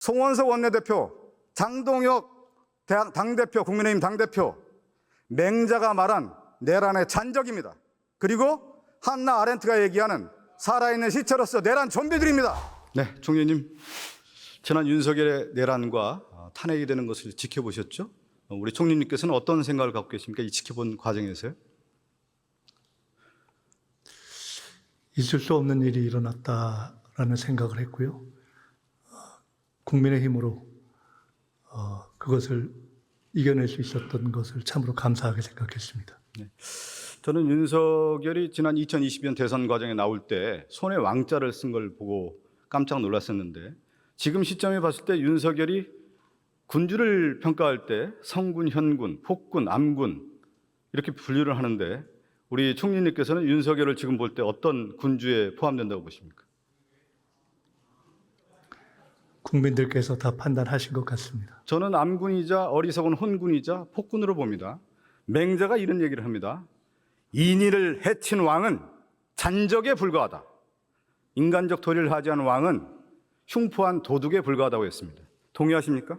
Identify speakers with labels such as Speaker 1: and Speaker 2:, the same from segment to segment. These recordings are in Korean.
Speaker 1: 송원석 원내대표, 장동혁 당대표, 국민의힘 당대표, 맹자가 말한 내란의 잔적입니다. 그리고 한나 아렌트가 얘기하는 살아있는 시체로서 내란 좀비들입니다. 네, 총리님, 지난 윤석열의 내란과 탄핵이 되는 것을 지켜보셨죠? 우리 총리님께서는 어떤 생각을 갖고 계십니까? 이 지켜본 과정에서요?
Speaker 2: 있을 수 없는 일이 일어났다라는 생각을 했고요. 국민의힘으로 그것을 이겨낼 수 있었던 것을 참으로 감사하게 생각했습니다.
Speaker 1: 네. 저는 윤석열이 지난 2020년 대선 과정에 나올 때 손에 왕자를 쓴 걸 보고 깜짝 놀랐었는데, 지금 시점에 봤을 때 윤석열이 군주를 평가할 때 성군, 현군, 폭군, 암군 이렇게 분류를 하는데, 우리 총리님께서는 윤석열을 지금 볼 때 어떤 군주에 포함된다고 보십니까?
Speaker 2: 국민들께서 다 판단하신 것 같습니다.
Speaker 1: 저는 암군이자 어리석은 혼군이자 폭군으로 봅니다. 맹자가 이런 얘기를 합니다. 인의를 해친 왕은 잔적에 불과하다. 인간적 도리를 하지 않은 왕은 흉포한 도둑에 불과하다고 했습니다. 동의하십니까?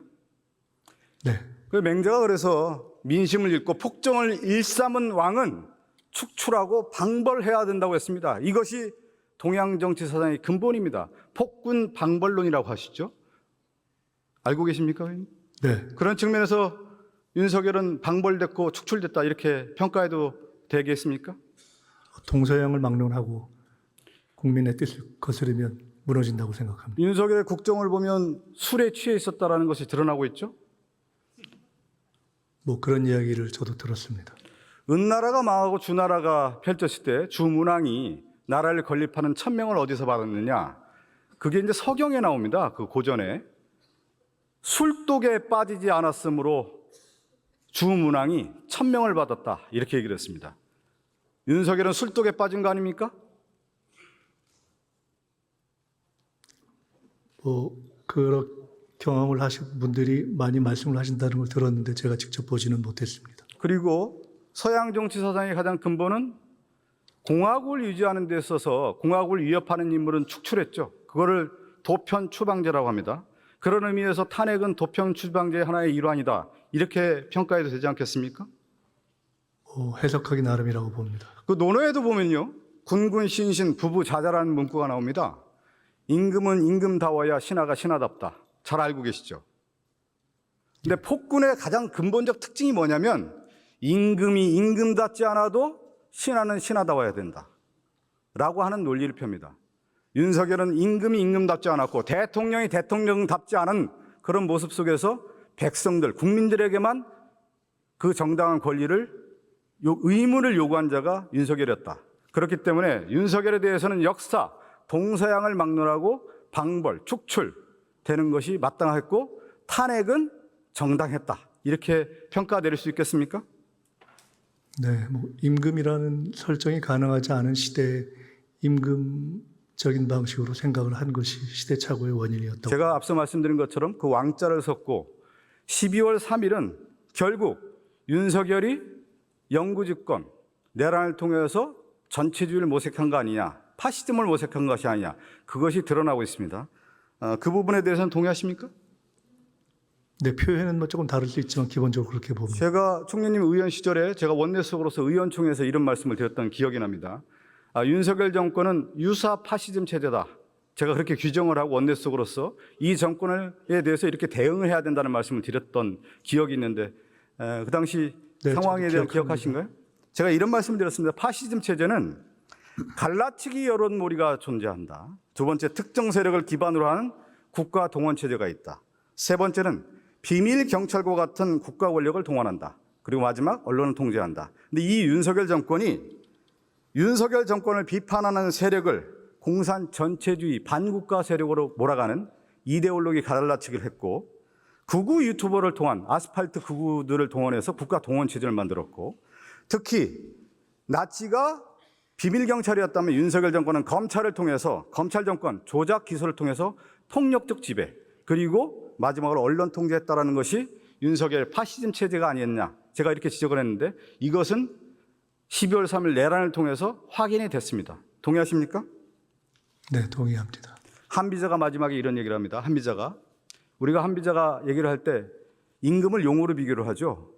Speaker 2: 네.
Speaker 1: 그 맹자가 그래서 민심을 읽고 폭정을 일삼은 왕은 축출하고 방벌해야 된다고 했습니다. 이것이 동양 정치 사상의 근본입니다. 폭군 방벌론이라고 하시죠? 알고 계십니까?
Speaker 2: 네.
Speaker 1: 그런 측면에서 윤석열은 방벌됐고 축출됐다 이렇게 평가해도 되겠습니까?
Speaker 2: 동서양을 막론하고 국민의 뜻을 거스르면 무너진다고 생각합니다.
Speaker 1: 윤석열의 국정을 보면 술에 취해 있었다는 것이 드러나고 있죠?
Speaker 2: 뭐 그런 이야기를 저도 들었습니다.
Speaker 1: 은나라가 망하고 주나라가 펼쳤을 때 주문왕이 나라를 건립하는 천명을 어디서 받았느냐? 그게 이제 서경에 나옵니다. 그 고전에. 술독에 빠지지 않았으므로 주문왕이 천명을 받았다. 이렇게 얘기를 했습니다. 윤석열은 술독에 빠진 거 아닙니까?
Speaker 2: 뭐 그런 경험을 하신 분들이 많이 말씀을 하신다는 걸 들었는데 제가 직접 보지는 못했습니다.
Speaker 1: 그리고 서양 정치 사상의 가장 근본은 공화국을 유지하는 데 있어서 공화국을 위협하는 인물은 축출했죠. 그거를 도편 추방제라고 합니다. 그런 의미에서 탄핵은 도편 추방제의 하나의 일환이다. 이렇게 평가해도 되지 않겠습니까?
Speaker 2: 해석하기 나름이라고 봅니다.
Speaker 1: 그 논어에도 보면요, 군군 신신 부부 자자라는 문구가 나옵니다. 임금은 임금다워야 신하가 신하답다. 잘 알고 계시죠? 근데 폭군의 가장 근본적 특징이 뭐냐면 임금이 임금답지 않아도 신하는 신하다워야 된다 라고 하는 논리를 펴니다. 윤석열은 임금이 임금답지 않았고 대통령이 대통령답지 않은 그런 모습 속에서 백성들, 국민들에게만 그 정당한 권리를 의무를 요구한 자가 윤석열이었다. 그렇기 때문에 윤석열에 대해서는 역사, 동서양을 막론하고 방벌, 축출 되는 것이 마땅했고 탄핵은 정당했다. 이렇게 평가 내릴 수 있겠습니까?
Speaker 2: 네, 뭐 임금이라는 설정이 가능하지 않은 시대에 임금적인 방식으로 생각을 한 것이 시대착오의 원인이었다고.
Speaker 1: 제가 앞서 말씀드린 것처럼 그 왕자를 섰고 12월 3일은 결국 윤석열이 영구집권, 내란을 통해서 전체주의를 모색한 거 아니냐, 파시즘을 모색한 것이 아니냐, 그것이 드러나고 있습니다. 그 부분에 대해서는 동의하십니까?
Speaker 2: 네, 표현은 뭐 조금 다를 수 있지만 기본적으로 그렇게 봅니다.
Speaker 1: 제가 총리님 의원 시절에 제가 원내수석으로서 의원총회에서 이런 말씀을 드렸던 기억이 납니다. 윤석열 정권은 유사 파시즘 체제다. 제가 그렇게 규정을 하고 원내수석으로서 이 정권에 대해서 이렇게 대응을 해야 된다는 말씀을 드렸던 기억이 있는데 그 당시
Speaker 2: 네,
Speaker 1: 상황에 대해
Speaker 2: 기억합니다.
Speaker 1: 기억하신가요? 제가 이런 말씀을 드렸습니다. 파시즘 체제는 갈라치기 여론몰이가 존재한다. 두 번째, 특정 세력을 기반으로 하는 국가 동원 체제가 있다. 세 번째는 비밀 경찰과 같은 국가 권력을 동원한다. 그리고 마지막, 언론을 통제한다. 근데 이 윤석열 정권을 비판하는 세력을 공산 전체주의 반국가 세력으로 몰아가는 이데올로기 갈라치기를 했고, 극우 유튜버를 통한 아스팔트 극우들을 동원해서 국가 동원 체제를 만들었고, 특히 나치가 비밀 경찰이었다면 윤석열 정권은 검찰을 통해서 검찰 정권 조작 기소를 통해서 폭력적 지배, 그리고 마지막으로 언론 통제했다라는 것이 윤석열 파시즘 체제가 아니었냐, 제가 이렇게 지적을 했는데 이것은 12월 3일 내란을 통해서 확인이 됐습니다. 동의하십니까?
Speaker 2: 네, 동의합니다.
Speaker 1: 한비자가 마지막에 이런 얘기를 합니다. 한비자가 우리가 한비자가 얘기를 할 때 임금을 용으로 비교를 하죠.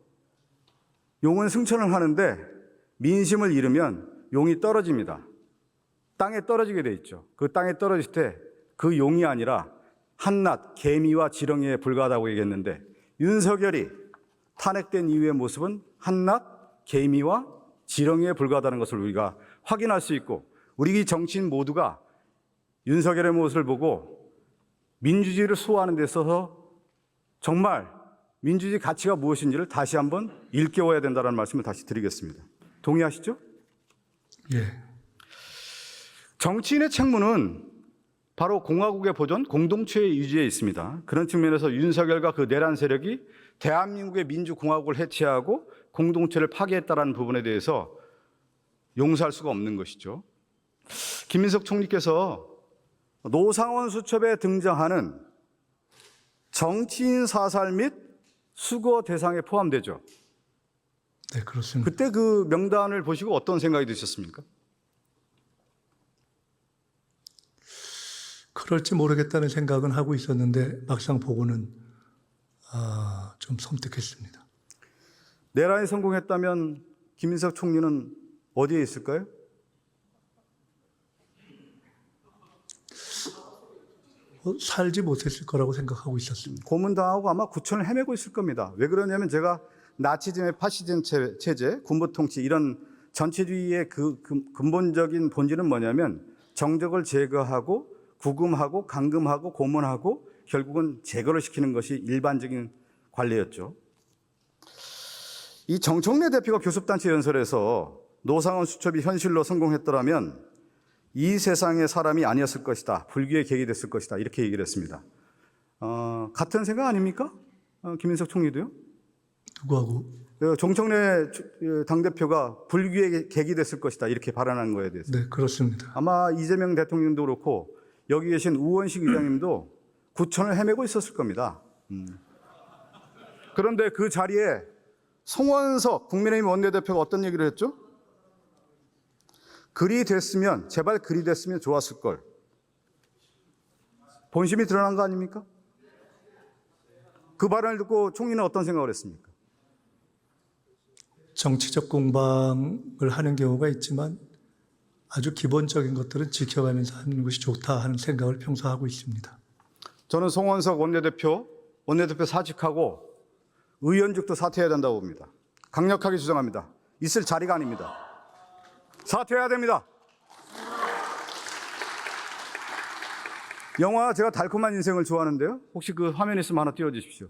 Speaker 1: 용은 승천을 하는데 민심을 잃으면 용이 떨어집니다. 땅에 떨어지게 돼 있죠. 그 땅에 떨어질 때 그 용이 아니라 한낱 개미와 지렁이에 불과하다고 얘기했는데, 윤석열이 탄핵된 이후의 모습은 한낱 개미와 지렁이에 불과하다는 것을 우리가 확인할 수 있고, 우리 정치인 모두가 윤석열의 모습을 보고 민주주의를 수호하는 데 있어서 정말 민주주의 가치가 무엇인지를 다시 한번 일깨워야 된다는 말씀을 다시 드리겠습니다. 동의하시죠?
Speaker 2: 예.
Speaker 1: 정치인의 책무는 바로 공화국의 보존, 공동체의 유지에 있습니다. 그런 측면에서 윤석열과 그 내란 세력이 대한민국의 민주공화국을 해체하고 공동체를 파괴했다는 부분에 대해서 용서할 수가 없는 것이죠. 김민석 총리께서 노상원 수첩에 등장하는 정치인 사살 및 수거 대상에 포함되죠.
Speaker 2: 네, 그렇습니다.
Speaker 1: 그때 그 명단을 보시고 어떤 생각이 드셨습니까?
Speaker 2: 그럴지 모르겠다는 생각은 하고 있었는데 막상 보고는 좀 섬뜩했습니다.
Speaker 1: 내란에 성공했다면 김민석 총리는 어디에 있을까요?
Speaker 2: 살지 못했을 거라고 생각하고 있었습니다.
Speaker 1: 고문당하고 아마 구천을 헤매고 있을 겁니다. 왜 그러냐면 제가 나치즘의 파시즘 체제, 군부 통치 이런 전체주의의 그 근본적인 본질은 뭐냐면 정적을 제거하고 구금하고 감금하고 고문하고 결국은 제거를 시키는 것이 일반적인 관례였죠. 이 정청래 대표가 교섭단체 연설에서 노상원 수첩이 현실로 성공했더라면 이 세상의 사람이 아니었을 것이다. 불교의 계기 됐을 것이다. 이렇게 얘기를 했습니다. 같은 생각 아닙니까? 김민석 총리도요?
Speaker 2: 누구하고?
Speaker 1: 정청래 당대표가 불교의 계기 됐을 것이다. 이렇게 발언한 거에 대해서.
Speaker 2: 네, 그렇습니다.
Speaker 1: 아마 이재명 대통령도 그렇고 여기 계신 우원식 의장님도 구천을 헤매고 있었을 겁니다. 그런데 그 자리에 송원석 국민의힘 원내대표가 어떤 얘기를 했죠? 글이 됐으면, 제발 글이 됐으면 좋았을 걸. 본심이 드러난 거 아닙니까? 그 발언을 듣고 총리는 어떤 생각을 했습니까?
Speaker 2: 정치적 공방을 하는 경우가 있지만 아주 기본적인 것들은 지켜가면서 하는 것이 좋다 하는 생각을 평소 하고 있습니다.
Speaker 1: 저는 송원석 원내대표 사직하고 의원직도 사퇴해야 된다고 봅니다. 강력하게 주장합니다. 있을 자리가 아닙니다. 사퇴해야 됩니다. 영화 제가 달콤한 인생을 좋아하는데요. 혹시 그 화면 있으면 하나 띄워주십시오.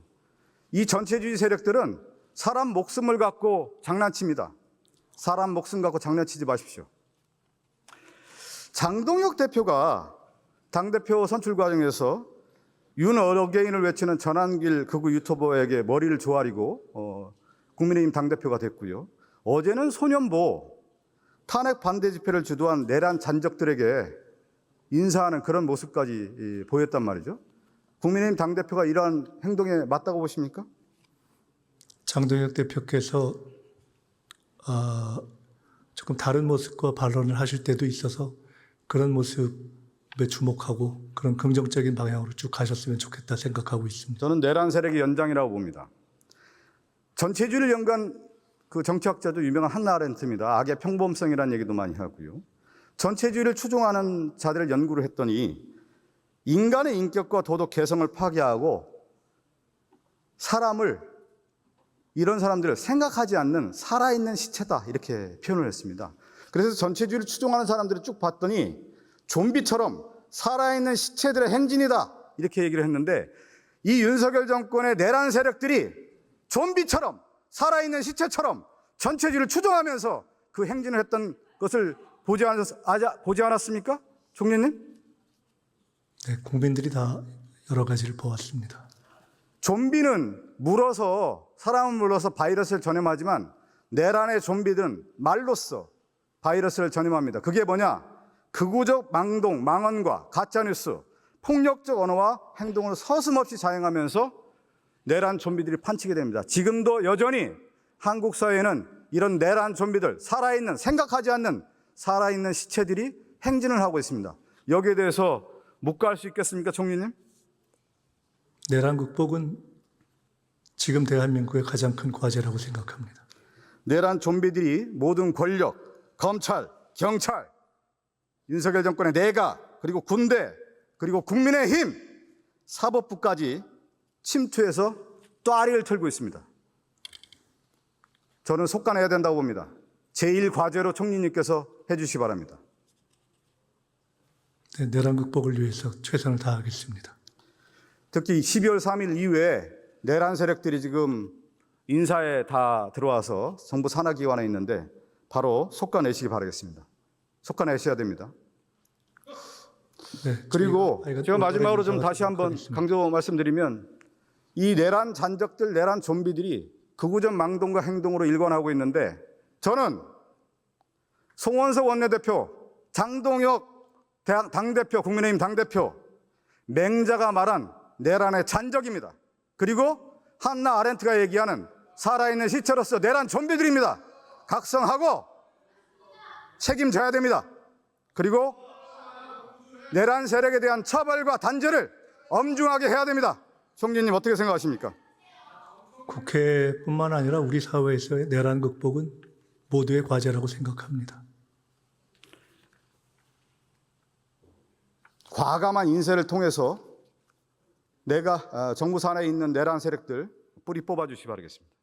Speaker 1: 이 전체주의 세력들은 사람 목숨을 갖고 장난칩니다. 사람 목숨 갖고 장난치지 마십시오. 장동혁 대표가 당대표 선출 과정에서 윤 어게인을 외치는 전환길 극우 유튜버에게 머리를 조아리고 국민의힘 당대표가 됐고요. 어제는 소년보 탄핵 반대 집회를 주도한 내란 잔적들에게 인사하는 그런 모습까지 보였단 말이죠. 국민의힘 당대표가 이러한 행동에 맞다고 보십니까?
Speaker 2: 장동혁 대표께서 조금 다른 모습과 발언을 하실 때도 있어서 그런 모습에 주목하고 그런 긍정적인 방향으로 쭉 가셨으면 좋겠다 생각하고 있습니다.
Speaker 1: 저는 내란 세력의 연장이라고 봅니다. 전체주의를 연구한 그 정치학자도 유명한 한나 아렌트입니다. 악의 평범성이라는 얘기도 많이 하고요. 전체주의를 추종하는 자들을 연구를 했더니 인간의 인격과 도덕 개성을 파괴하고 사람을, 이런 사람들을 생각하지 않는 살아있는 시체다 이렇게 표현을 했습니다. 그래서 전체주의를 추종하는 사람들을 쭉 봤더니 좀비처럼 살아있는 시체들의 행진이다 이렇게 얘기를 했는데, 이 윤석열 정권의 내란 세력들이 좀비처럼 살아있는 시체처럼 전체주의를 추종하면서 그 행진을 했던 것을 보지 않았습니까? 총리님?
Speaker 2: 네, 국민들이 다 여러 가지를 보았습니다.
Speaker 1: 좀비는 물어서, 사람은 물어서 바이러스를 전염하지만 내란의 좀비들은 말로써 바이러스를 전염합니다. 그게 뭐냐? 극우적 망동, 망언과 가짜뉴스, 폭력적 언어와 행동을 서슴없이 자행하면서 내란 좀비들이 판치게 됩니다. 지금도 여전히 한국 사회에는 이런 내란 좀비들, 살아있는, 생각하지 않는 살아있는 시체들이 행진을 하고 있습니다. 여기에 대해서 묵과할 수 있겠습니까, 총리님?
Speaker 2: 내란 극복은 지금 대한민국의 가장 큰 과제라고 생각합니다.
Speaker 1: 내란 좀비들이 모든 권력, 검찰, 경찰, 윤석열 정권의 내각, 그리고 군대, 그리고 국민의힘, 사법부까지 침투해서 또아리를 털고 있습니다. 저는 속간해야 된다고 봅니다. 제1과제로 총리님께서 해주시기 바랍니다.
Speaker 2: 네, 내란 극복을 위해서 최선을 다하겠습니다.
Speaker 1: 특히 12월 3일 이후에 내란 세력들이 지금 인사에 다 들어와서 정부 산하기관에 있는데 바로 속간내시기 바라겠습니다. 속간내셔야 됩니다.
Speaker 2: 네,
Speaker 1: 그리고 제가 마지막으로 좀 다시 한번
Speaker 2: 하겠습니다.
Speaker 1: 강조 말씀드리면 이 내란 잔적들, 내란 좀비들이 극우적 망동과 행동으로 일관하고 있는데 저는 송원석 원내대표, 장동혁 당대표, 국민의힘 당대표, 맹자가 말한 내란의 잔적입니다. 그리고 한나 아렌트가 얘기하는 살아있는 시체로서 내란 좀비들입니다. 각성하고 책임져야 됩니다. 그리고 내란 세력에 대한 처벌과 단죄를 엄중하게 해야 됩니다. 총리님 어떻게 생각하십니까?
Speaker 2: 국회뿐만 아니라 우리 사회에서의 내란 극복은 모두의 과제라고 생각합니다.
Speaker 1: 과감한 인쇄를 통해서 정부 산하에 있는 내란 세력들 뿌리 뽑아주시기 바라겠습니다.